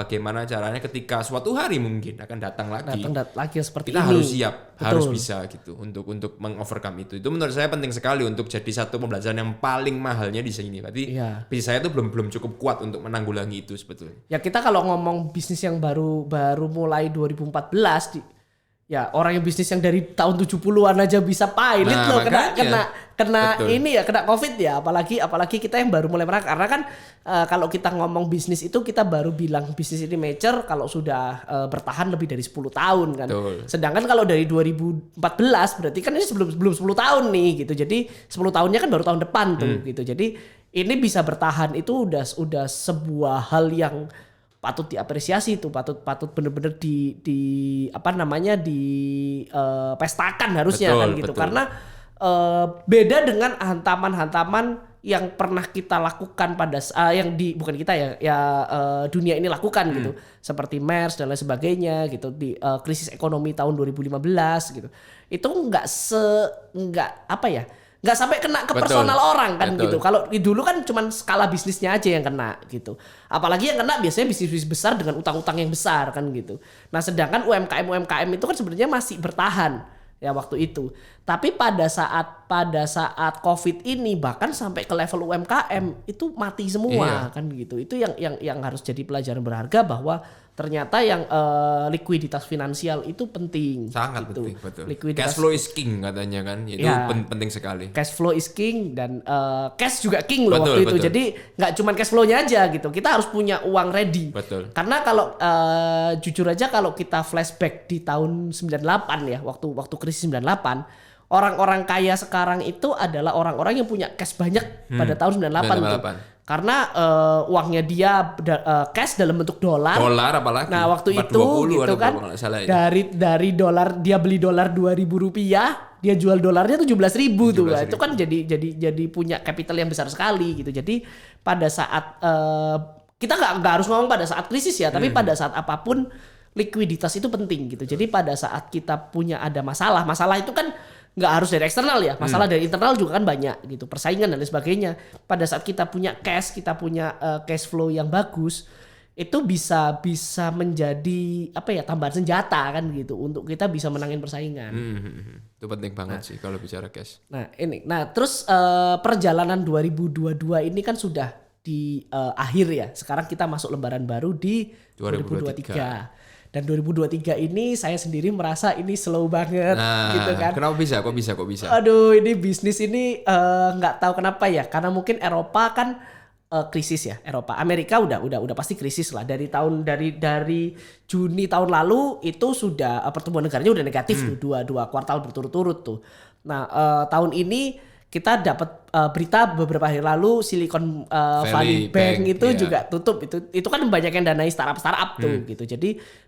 [SPEAKER 2] bagaimana caranya ketika suatu hari mungkin akan datang lagi.
[SPEAKER 1] Lagi seperti
[SPEAKER 2] Kita
[SPEAKER 1] ini.
[SPEAKER 2] harus siap,
[SPEAKER 1] Betul.
[SPEAKER 2] harus bisa gitu untuk mengovercome itu. Itu menurut saya penting sekali untuk jadi satu pembelajaran yang paling mahalnya di sini. Berarti
[SPEAKER 1] Iya.
[SPEAKER 2] bisnis saya tuh belum cukup kuat untuk menanggulangi itu sebetulnya.
[SPEAKER 1] Ya kita kalau ngomong bisnis yang baru mulai 2014 ya orang yang bisnis yang dari tahun 70-an aja bisa pilot
[SPEAKER 2] Nah,
[SPEAKER 1] loh
[SPEAKER 2] makanya.
[SPEAKER 1] kena
[SPEAKER 2] Betul.
[SPEAKER 1] ini ya kena Covid ya apalagi kita yang baru mulai merangkak karena kan kalau kita ngomong bisnis itu kita baru bilang bisnis ini mature kalau sudah bertahan lebih dari 10 tahun kan.
[SPEAKER 2] Betul.
[SPEAKER 1] Sedangkan kalau dari 2014 berarti kan ini belum 10 tahun nih gitu. Jadi 10 tahunnya kan baru tahun depan tuh gitu. Jadi ini bisa bertahan itu udah sebuah hal yang patut diapresiasi tuh, patut bener-bener di pestakan harusnya
[SPEAKER 2] Betul,
[SPEAKER 1] kan gitu.
[SPEAKER 2] betul.
[SPEAKER 1] Karena beda dengan hantaman-hantaman yang pernah kita lakukan bukan kita ya dunia ini lakukan gitu. Seperti MERS dan lain sebagainya gitu di krisis ekonomi tahun 2015 gitu. Itu nggak sampai kena ke
[SPEAKER 2] Betul.
[SPEAKER 1] personal orang kan
[SPEAKER 2] Betul.
[SPEAKER 1] gitu. Kalau dulu kan cuman skala bisnisnya aja yang kena gitu. Apalagi yang kena biasanya bisnis besar dengan utang-utang yang besar kan gitu. Nah, sedangkan UMKM itu kan sebenarnya masih bertahan ya waktu itu. Tapi pada saat Covid ini bahkan sampai ke level UMKM itu mati semua kan gitu. Itu yang harus jadi pelajaran berharga bahwa ternyata yang likuiditas finansial itu penting.
[SPEAKER 2] Sangat
[SPEAKER 1] gitu.
[SPEAKER 2] penting, betul.
[SPEAKER 1] Likuiditas,
[SPEAKER 2] Cash flow is king katanya kan. Itu
[SPEAKER 1] Ya.
[SPEAKER 2] penting sekali.
[SPEAKER 1] cash flow is king dan cash juga king loh
[SPEAKER 2] Betul,
[SPEAKER 1] waktu itu.
[SPEAKER 2] betul.
[SPEAKER 1] Jadi nggak cuma cash flow-nya aja gitu. Kita harus punya uang ready.
[SPEAKER 2] Betul.
[SPEAKER 1] Karena kalau jujur aja kalau kita flashback di tahun 98 ya, waktu krisis 98, orang-orang kaya sekarang itu adalah orang-orang yang punya cash banyak pada tahun 98 tuh.
[SPEAKER 2] 98.
[SPEAKER 1] Karena uangnya dia cash dalam bentuk dolar.
[SPEAKER 2] Dolar apalagi.
[SPEAKER 1] Nah, waktu itu
[SPEAKER 2] 420
[SPEAKER 1] gitu
[SPEAKER 2] ada
[SPEAKER 1] kan
[SPEAKER 2] kalau nggak salah ya.
[SPEAKER 1] dari dolar dia beli dolar 2.000 rupiah, dia jual dolarnya 17.000 tuh. Nah, itu kan jadi punya capital yang besar sekali gitu. Jadi pada saat kita nggak harus ngomong pada saat krisis ya, tapi pada saat apapun likuiditas itu penting gitu. Jadi pada saat kita punya ada masalah itu kan nggak harus dari eksternal ya, masalah dari internal juga kan banyak gitu, persaingan dan lain sebagainya. Pada saat kita punya cash, kita punya cash flow yang bagus, itu bisa menjadi tambahan senjata kan gitu untuk kita bisa menangin persaingan.
[SPEAKER 2] Itu penting banget sih kalau bicara cash.
[SPEAKER 1] Nah terus perjalanan 2022 ini kan sudah di akhir ya. Sekarang kita masuk lembaran baru di 2023. Dan 2023 ini saya sendiri merasa ini slow banget gitu kan.
[SPEAKER 2] Kenapa bisa? Kok bisa?
[SPEAKER 1] Aduh, ini bisnis ini nggak tahu kenapa ya. Karena mungkin Eropa kan krisis ya. Amerika udah pasti krisis lah dari Juni tahun lalu itu sudah pertumbuhan negaranya udah negatif tuh dua kuartal berturut-turut tuh. Nah, tahun ini kita dapat berita beberapa hari lalu Silicon Valley Bank itu juga tutup. Itu kan banyak yang danai startup tuh gitu. Jadi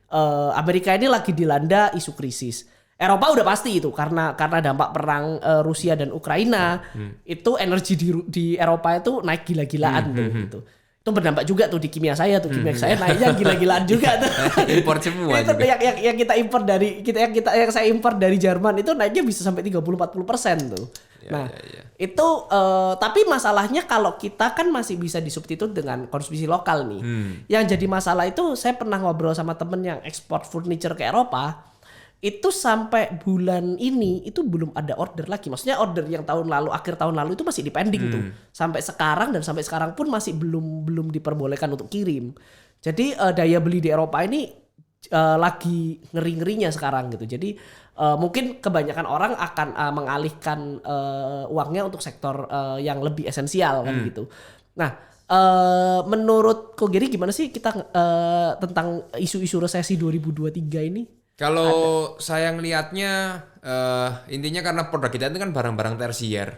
[SPEAKER 1] Amerika ini lagi dilanda isu krisis. Eropa udah pasti itu karena dampak perang Rusia dan Ukraina itu energi di Eropa itu naik gila-gilaan tuh gitu. Itu berdampak juga tuh di kimia saya tuh. Kimia saya naiknya gila-gilaan juga tuh.
[SPEAKER 2] Impor semua
[SPEAKER 1] itu
[SPEAKER 2] juga.
[SPEAKER 1] yang kita impor yang saya impor dari Jerman itu naiknya bisa sampai 30-40% tuh. Itu tapi masalahnya kalau kita kan masih bisa disubstitut dengan konsumsi lokal nih. Yang jadi masalah itu saya pernah ngobrol sama temen yang ekspor furniture ke Eropa. Itu sampai bulan ini itu belum ada order lagi. Maksudnya order yang akhir tahun lalu itu masih dipending tuh. Sampai sekarang pun masih belum diperbolehkan untuk kirim. Jadi daya beli di Eropa ini lagi ngeri-ngerinya sekarang gitu. Jadi mungkin kebanyakan orang akan mengalihkan uangnya untuk sektor yang lebih esensial kan gitu. Nah, menurut Ko Geri gimana sih kita tentang isu-isu resesi 2023 ini?
[SPEAKER 2] Kalau saya ngelihatnya intinya karena produk kita itu kan barang-barang tersier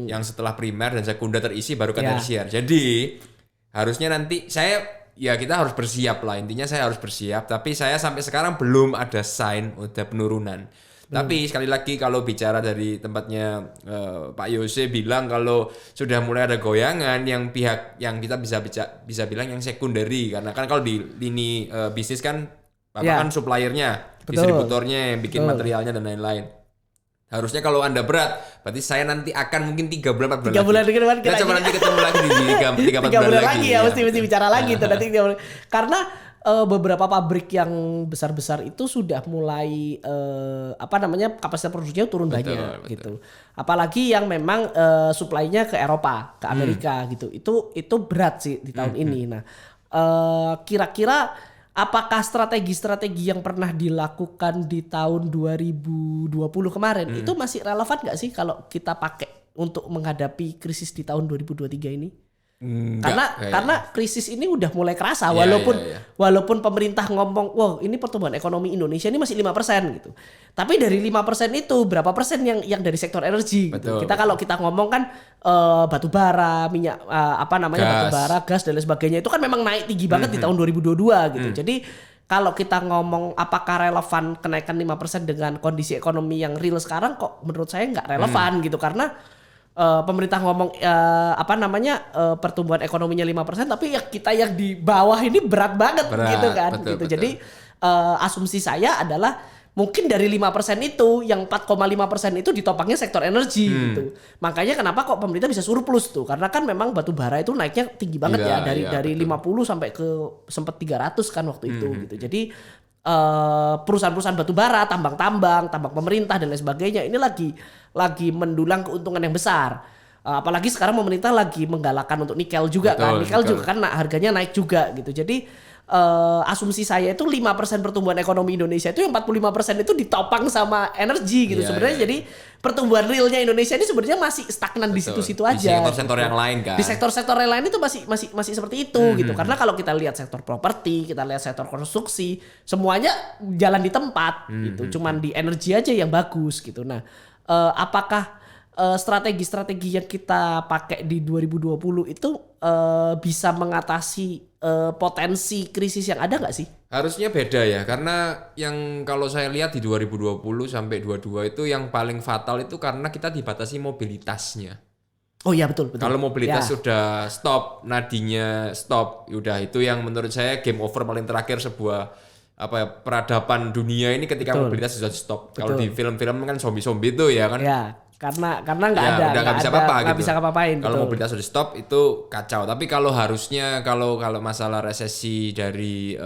[SPEAKER 2] yang setelah primer dan sekunder terisi baru ke tersier. Jadi harusnya nanti kita harus bersiap lah. Intinya saya harus bersiap. Tapi saya sampai sekarang belum ada sign udah penurunan. Tapi sekali lagi kalau bicara dari tempatnya Pak Yose bilang kalau sudah mulai ada goyangan yang pihak yang kita bisa bilang yang secondary, karena kan kalau di lini bisnis kan Bapak kan suppliernya, distributornya yang bikin materialnya dan lain-lain. Harusnya kalau Anda berat, berarti saya nanti akan mungkin 3 bulan 4 bulan
[SPEAKER 1] 3 bulan
[SPEAKER 2] lagi. Kita coba nanti ketemu lagi di 3 4 bulan lagi.
[SPEAKER 1] Ya, mesti bicara lagi tuh nanti 3 bulan. Karena beberapa pabrik yang besar-besar itu sudah mulai kapasitas produksinya turun banyak gitu. Apalagi yang memang supply-nya ke Eropa, ke Amerika gitu. Itu berat sih di tahun ini. Nah, kira-kira apakah strategi-strategi yang pernah dilakukan di tahun 2020 kemarin itu masih relevan nggak sih kalau kita pakai untuk menghadapi krisis di tahun 2023 ini? Karena krisis ini udah mulai kerasa walaupun pemerintah ngomong, "Wow, ini pertumbuhan ekonomi Indonesia ini masih 5% gitu." Tapi dari 5% itu berapa persen yang dari sektor energi gitu. Kalau kita ngomong kan batu bara, minyak batu bara, gas dan lain sebagainya itu kan memang naik tinggi banget di tahun 2022 gitu. Jadi kalau kita ngomong apakah relevan kenaikan 5% dengan kondisi ekonomi yang real sekarang, kok menurut saya nggak relevan gitu, karena pemerintah ngomong pertumbuhan ekonominya 5%, tapi ya kita yang di bawah ini berat banget gitu kan. Betul. Jadi asumsi saya adalah mungkin dari 5% itu yang 4,5% itu ditopangnya sektor energi gitu. Makanya kenapa kok pemerintah bisa surplus tuh? Karena kan memang batu bara itu naiknya tinggi banget dari 50 sampai ke sempat 300 kan waktu itu gitu. Jadi perusahaan-perusahaan batu bara, tambang pemerintah dan lain sebagainya ini lagi mendulang keuntungan yang besar. Apalagi sekarang pemerintah lagi menggalakkan untuk nikel juga kan. Nikel juga kan harganya naik juga gitu. Jadi asumsi saya itu 5% pertumbuhan ekonomi Indonesia itu yang 45% itu ditopang sama energi gitu. Sebenarnya jadi pertumbuhan realnya Indonesia ini sebenarnya masih stagnan di situ-situ aja.
[SPEAKER 2] Di sektor-sektor yang lain kan.
[SPEAKER 1] Di sektor-sektor yang lain itu masih seperti itu gitu. Karena kalau kita lihat sektor properti, kita lihat sektor konstruksi, semuanya jalan di tempat gitu. Cuman di energi aja yang bagus gitu. Nah, apakah strategi-strategi yang kita pakai di 2020 itu bisa mengatasi potensi krisis yang ada nggak sih?
[SPEAKER 2] Harusnya beda ya, karena yang kalau saya lihat di 2020 sampai 2022 itu yang paling fatal itu karena kita dibatasi mobilitasnya.
[SPEAKER 1] Oh iya betul.
[SPEAKER 2] Kalau mobilitas sudah stop, nadinya stop, udah itu yang menurut saya game over paling terakhir sebuah peradaban dunia ini ketika mobilitas sudah stop. Kalau di film-film kan zombie-zombie itu ya kan.
[SPEAKER 1] Ya. Karena nggak bisa apa-apain.
[SPEAKER 2] Kalau mobilitas sudah stop itu kacau. Tapi kalau harusnya kalau masalah resesi dari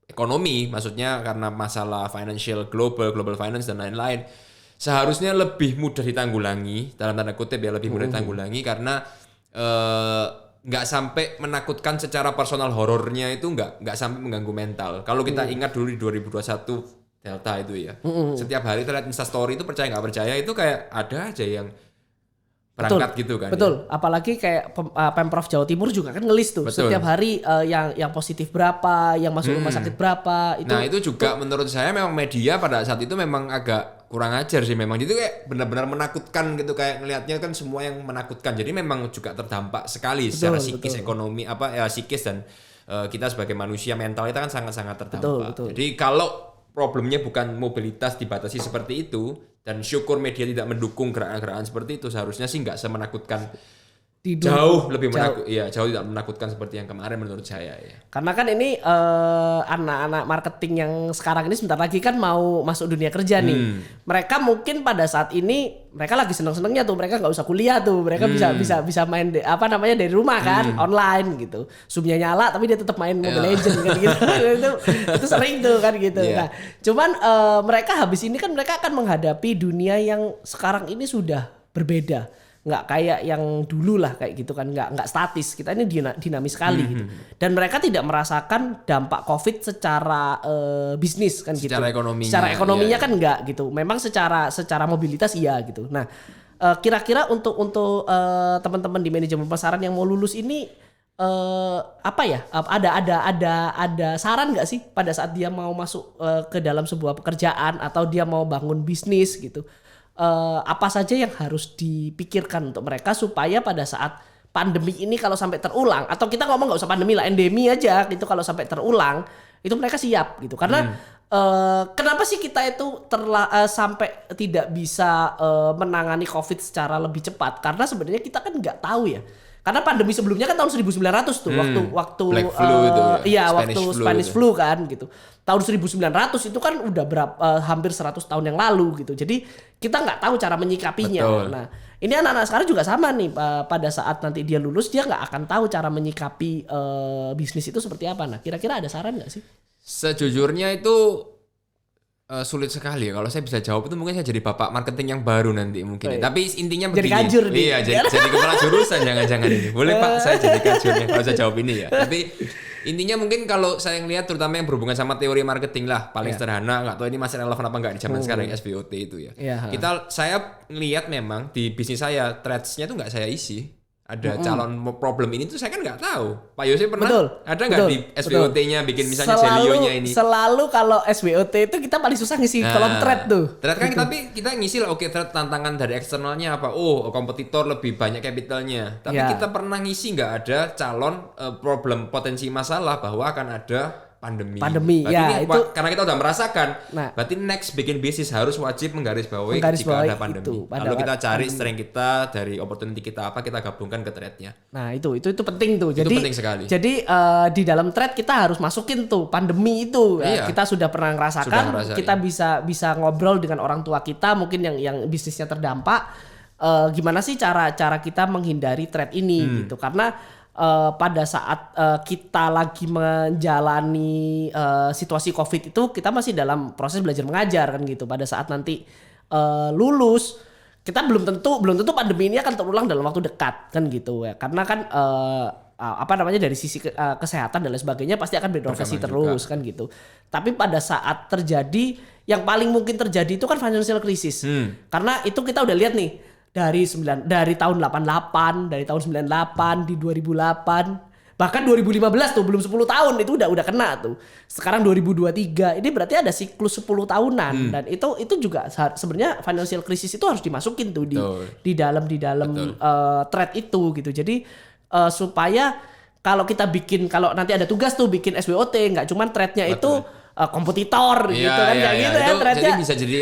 [SPEAKER 2] ekonomi, maksudnya karena masalah global finance dan lain-lain, seharusnya lebih mudah ditanggulangi, dalam tanda kutip ya, lebih mudah ditanggulangi karena nggak sampai menakutkan secara personal, horornya itu nggak sampai mengganggu mental. Kalau kita ingat dulu di 2021 Delta itu ya. Setiap hari kita lihat Instastory itu, percaya nggak percaya itu kayak ada aja yang berangkat gitu kan.
[SPEAKER 1] Betul. Ya. Apalagi kayak Pemprov Jawa Timur juga kan ngelis tuh. Setiap hari yang positif berapa, yang masuk rumah sakit berapa.
[SPEAKER 2] Nah itu juga menurut saya memang media pada saat itu memang agak kurang ajar sih memang. Itu kayak benar-benar menakutkan gitu, kayak ngelihatnya kan semua yang menakutkan. Jadi memang juga terdampak sekali secara psikis, ekonomi psikis, dan kita sebagai manusia mental kita kan sangat-sangat terdampak.
[SPEAKER 1] Betul.
[SPEAKER 2] Jadi kalau problemnya bukan mobilitas dibatasi seperti itu, dan syukur media tidak mendukung gerakan-gerakan seperti itu, seharusnya sih nggak semenakutkan, jauh tidak menakutkan seperti yang kemarin menurut saya ya.
[SPEAKER 1] Karena kan ini anak-anak marketing yang sekarang ini sebentar lagi kan mau masuk dunia kerja nih. Mereka mungkin pada saat ini mereka lagi seneng-senengnya tuh, mereka nggak usah kuliah tuh, mereka bisa main dari rumah kan, online gitu. Zoom-nya nyala tapi dia tetap main Mobile Legends kan gitu. itu sering tuh kan gitu. Nah, cuman mereka habis ini kan mereka akan menghadapi dunia yang sekarang ini sudah berbeda. Nggak kayak yang dulu lah kayak gitu kan, nggak statis, kita ini dinamis sekali gitu. Dan mereka tidak merasakan dampak COVID secara bisnis kan gitu. Secara ekonominya kan enggak gitu. Memang secara mobilitas iya gitu. Nah, kira-kira untuk teman-teman di manajemen pemasaran yang mau lulus ini ada saran nggak sih pada saat dia mau masuk ke dalam sebuah pekerjaan atau dia mau bangun bisnis gitu? Apa saja yang harus dipikirkan untuk mereka supaya pada saat pandemi ini kalau sampai terulang, atau kita ngomong nggak usah pandemi lah, endemi aja gitu, kalau sampai terulang itu mereka siap gitu. Karena kenapa sih kita itu sampai tidak bisa menangani COVID secara lebih cepat? Karena sebenarnya kita kan nggak tahu ya. Karena pandemi sebelumnya kan tahun 1900 tuh waktu
[SPEAKER 2] Black flu itu ya.
[SPEAKER 1] iya
[SPEAKER 2] Spanish
[SPEAKER 1] waktu
[SPEAKER 2] flu
[SPEAKER 1] Spanish
[SPEAKER 2] itu.
[SPEAKER 1] flu kan gitu. Tahun 1900 itu kan udah hampir 100 tahun yang lalu gitu. Jadi kita nggak tahu cara menyikapinya.
[SPEAKER 2] Betul.
[SPEAKER 1] Nah, ini anak-anak sekarang juga sama nih, pada saat nanti dia lulus dia nggak akan tahu cara menyikapi bisnis itu seperti apa. Nah, kira-kira ada saran nggak sih?
[SPEAKER 2] Sejujurnya itu sulit sekali ya. Kalau saya bisa jawab itu mungkin saya jadi bapak marketing yang baru nanti mungkin.
[SPEAKER 1] Oh,
[SPEAKER 2] Tapi intinya
[SPEAKER 1] jadi
[SPEAKER 2] begini.
[SPEAKER 1] kajur nih.
[SPEAKER 2] Iya, jadi kepala jurusan jangan-jangan ini. Boleh Pak, saya jadi kajurnya kalau saya jawab ini ya. Tapi intinya mungkin kalau saya ngelihat terutama yang berhubungan sama teori marketing lah, paling sederhana, nggak tahu ini masih relevan apa nggak di zaman sekarang SWOT itu ya. Saya ngelihat memang di bisnis saya threads-nya tuh nggak saya isi. Ada calon problem ini tuh saya kan nggak tahu. Pak Yose pernah ada nggak di SWOT-nya bikin misalnya Zelio-nya ini?
[SPEAKER 1] Selalu kalau SWOT itu kita paling susah ngisi kolom thread tuh.
[SPEAKER 2] Thread kan tapi kita ngisi lah, oke thread tantangan dari eksternalnya apa? Oh, kompetitor lebih banyak capitalnya. Tapi kita pernah ngisi nggak ada calon problem potensi masalah bahwa akan ada pandemi
[SPEAKER 1] ya
[SPEAKER 2] ini,
[SPEAKER 1] itu
[SPEAKER 2] karena kita udah merasakan. Berarti next bikin bisnis harus wajib menggarisbawahi jika ada pandemi.
[SPEAKER 1] Itu,
[SPEAKER 2] lalu kita cari strength kita dari opportunity kita apa, kita gabungkan ke threadnya.
[SPEAKER 1] Nah itu penting tuh.
[SPEAKER 2] Itu penting sekali.
[SPEAKER 1] Jadi di dalam thread kita harus masukin tuh pandemi itu. Kita sudah pernah ngerasakan. Kita bisa ngobrol dengan orang tua kita mungkin yang bisnisnya terdampak. Gimana sih cara kita menghindari thread ini gitu? Karena pada saat kita lagi menjalani situasi COVID itu kita masih dalam proses belajar mengajar kan gitu. Pada saat nanti lulus kita belum tentu pandemi ini akan terulang dalam waktu dekat kan gitu ya. Karena kan dari sisi kesehatan dan lain sebagainya pasti akan beroperasi terus kan gitu. Tapi pada saat terjadi yang paling mungkin terjadi itu kan financial crisis. Karena itu kita udah lihat nih dari tahun 88, dari tahun 98, di 2008, bahkan 2015 tuh belum 10 tahun itu udah kena tuh. Sekarang 2023 ini berarti ada siklus 10 tahunan dan itu juga sebenarnya financial crisis itu harus dimasukin tuh di dalam thread itu gitu. Jadi supaya kalau nanti ada tugas tuh bikin SWOT nggak cuman threadnya itu kompetitor gitu kan kayak gitu ya threadnya.
[SPEAKER 2] Jadi bisa jadi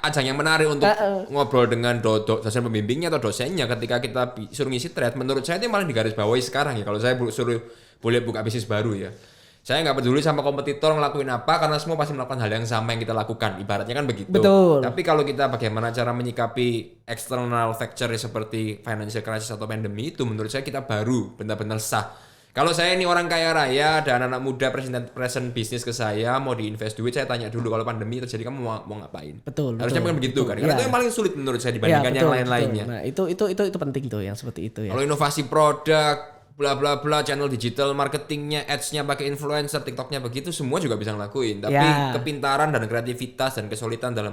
[SPEAKER 2] ajang yang menarik untuk ngobrol dengan dosen pembimbingnya atau dosennya ketika kita suruh ngisi thread. Menurut saya itu malah digarisbawahi sekarang ya. Kalau saya suruh boleh buka bisnis baru ya, saya nggak peduli sama kompetitor ngelakuin apa karena semua pasti melakukan hal yang sama yang kita lakukan. Ibaratnya kan begitu.
[SPEAKER 1] Betul.
[SPEAKER 2] Tapi kalau kita bagaimana cara menyikapi external factor seperti financial crisis atau pandemi itu, menurut saya kita baru benar-benar sah. Kalau saya ini orang kaya raya, ada anak-anak muda present bisnis ke saya, mau diinvest duit, saya tanya dulu kalau pandemi terjadi kamu mau ngapain?
[SPEAKER 1] Betul.
[SPEAKER 2] Harusnya bukan begitu kan? Karena itu yang paling sulit menurut saya dibandingkan yang lain-lainnya.
[SPEAKER 1] Nah itu penting tuh yang seperti itu ya.
[SPEAKER 2] Kalau inovasi produk, bla bla bla, channel digital, marketingnya, ads-nya pakai influencer, TikTok-nya begitu, semua juga bisa ngelakuin. Tapi kepintaran dan kreativitas dan kesulitan dalam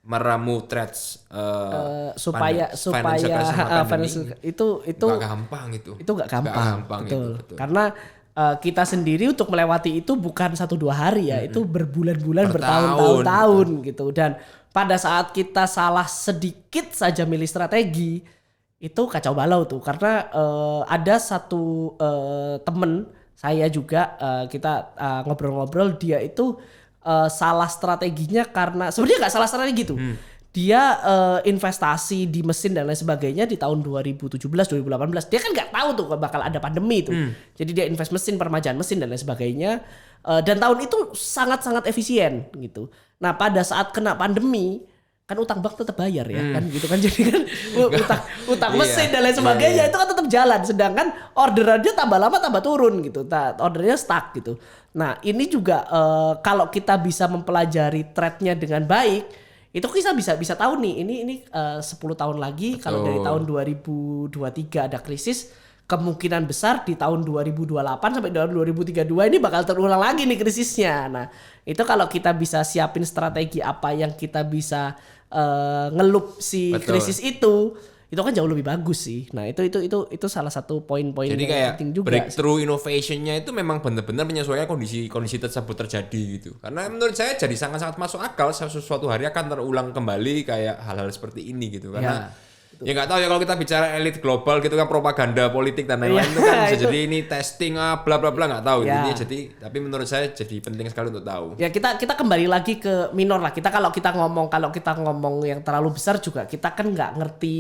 [SPEAKER 2] meramu threads
[SPEAKER 1] supaya itu
[SPEAKER 2] nggak gampang itu
[SPEAKER 1] nggak gampang betul.
[SPEAKER 2] Itu.
[SPEAKER 1] Karena kita sendiri untuk melewati itu bukan 1-2 hari ya, itu berbulan-bulan bertahun-tahun gitu. Dan pada saat kita salah sedikit saja milih strategi itu kacau balau tuh. Karena ada satu temen saya juga kita ngobrol-ngobrol, dia itu salah strateginya karena sebenarnya nggak salah strategi tuh. Dia investasi di mesin dan lain sebagainya di tahun 2017-2018. Dia kan nggak tahu tuh bakal ada pandemi tuh. Jadi dia invest mesin, permajaan mesin dan lain sebagainya. Dan tahun itu sangat-sangat efisien gitu. Nah pada saat kena pandemi kan utang bank tetap bayar ya kan gitu kan, jadi kan utang mesin dan lain sebagainya itu kan tetap jalan, sedangkan orderannya tambah lama tambah turun gitu, ordernya stuck gitu. Nah ini juga kalau kita bisa mempelajari threadnya dengan baik, itu kita bisa tahu nih ini 10 tahun lagi kalau dari tahun 2023 ada krisis, kemungkinan besar di tahun 2028 sampai tahun 2032 ini bakal terulang lagi nih krisisnya. Nah itu kalau kita bisa siapin strategi apa yang kita bisa ngelup si krisis itu kan jauh lebih bagus sih. Nah itu salah satu poin-poin
[SPEAKER 2] yang
[SPEAKER 1] penting juga.
[SPEAKER 2] Breakthrough innovation-nya itu memang benar-benar menyesuaikan kondisi tersebut terjadi gitu. Karena menurut saya jadi sangat-sangat masuk akal suatu hari akan terulang kembali kayak hal-hal seperti ini gitu. Karena Ya nggak tahu ya kalau kita bicara elit global gitu kan propaganda politik dan lain-lain itu kan bisa jadi ini testing bla bla bla nggak tahu intinya jadi tapi menurut saya jadi penting sekali untuk tahu.
[SPEAKER 1] Ya kita kembali lagi ke minor lah. Kalau kita ngomong yang terlalu besar juga kita kan nggak ngerti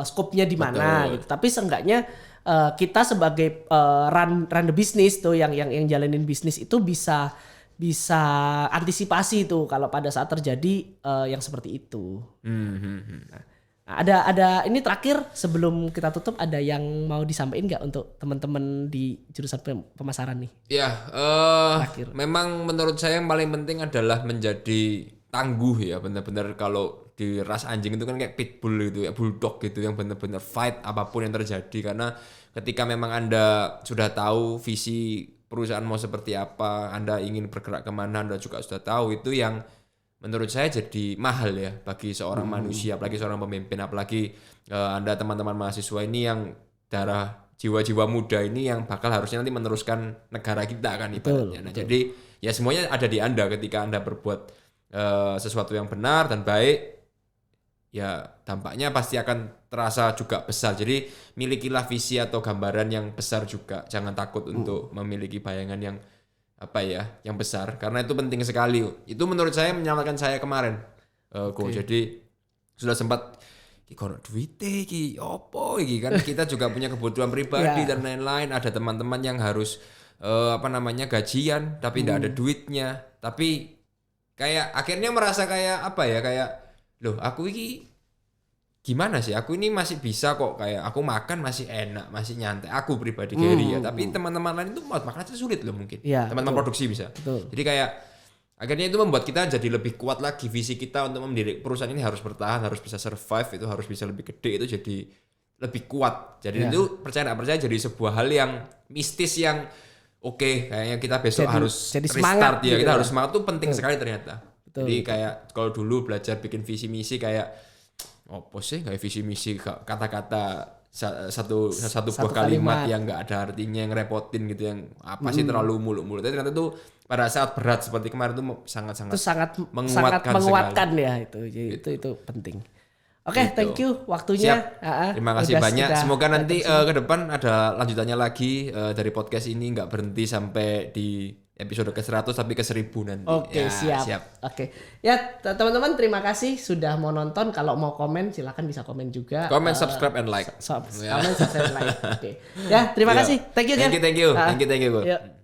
[SPEAKER 1] skopnya di mana gitu. Tapi seenggaknya kita sebagai run the business tuh yang jalanin bisnis itu bisa antisipasi tuh kalau pada saat terjadi yang seperti itu. Nah, ada ini terakhir sebelum kita tutup ada yang mau disampaikan nggak untuk teman-teman di jurusan pemasaran nih?
[SPEAKER 2] Ya, memang menurut saya yang paling penting adalah menjadi tangguh ya benar-benar kalau di ras anjing itu kan kayak pitbull gitu ya bulldog gitu yang benar-benar fight apapun yang terjadi karena ketika memang Anda sudah tahu visi perusahaan mau seperti apa, Anda ingin bergerak kemana, Anda juga sudah tahu itu yang menurut saya jadi mahal ya bagi seorang manusia, apalagi seorang pemimpin, apalagi Anda teman-teman mahasiswa ini yang darah jiwa-jiwa muda ini yang bakal harusnya nanti meneruskan negara kita kan ibaratnya. Nah, jadi ya semuanya ada di Anda ketika Anda berbuat sesuatu yang benar dan baik, ya dampaknya pasti akan terasa juga besar. Jadi milikilah visi atau gambaran yang besar juga. Jangan takut untuk memiliki bayangan yang yang besar karena itu penting sekali. Itu menurut saya menyelamatkan saya kemarin. Jadi sudah sempat kono duite iki opo iki kan kita juga punya kebutuhan pribadi dan lain-lain. Ada teman-teman yang harus gajian tapi tidak ada duitnya. Tapi kayak akhirnya merasa kayak kayak loh aku iki gimana sih aku ini masih bisa kok kayak aku makan masih enak masih nyantai aku pribadi Gary ya tapi teman-teman lain itu makan aja sulit loh mungkin teman-teman produksi bisa jadi kayak akhirnya itu membuat kita jadi lebih kuat lagi visi kita untuk mendirikan perusahaan ini harus bertahan harus bisa survive itu harus bisa lebih gede itu jadi lebih kuat jadi itu percaya nggak percaya jadi sebuah hal yang mistis yang kayaknya kita besok harus restart ya kita harus semangat tuh penting sekali ternyata. Jadi kayak kalau dulu belajar bikin visi misi kayak apa sih kayak visi misi kata-kata satu buah kalimat yang nggak ada artinya yang repotin gitu yang apa sih terlalu muluk-muluk. Tapi ternyata tuh pada saat berat seperti kemarin tuh sangat
[SPEAKER 1] menguatkan ya itu. Jadi itu penting. Oke, thank you waktunya.
[SPEAKER 2] Terima kasih banyak. Semoga nanti ke depan ada lanjutannya lagi dari podcast ini nggak berhenti sampai di episode ke-100 tapi ke-1000 nanti.
[SPEAKER 1] Oke, siap. Oke. Ya, teman-teman terima kasih sudah mau nonton. Kalau mau komen silakan bisa komen juga.
[SPEAKER 2] Comment, subscribe and like.
[SPEAKER 1] Comment, subscribe, like. Oke. Ya, terima kasih. Thank you, Gan.
[SPEAKER 2] Thank you.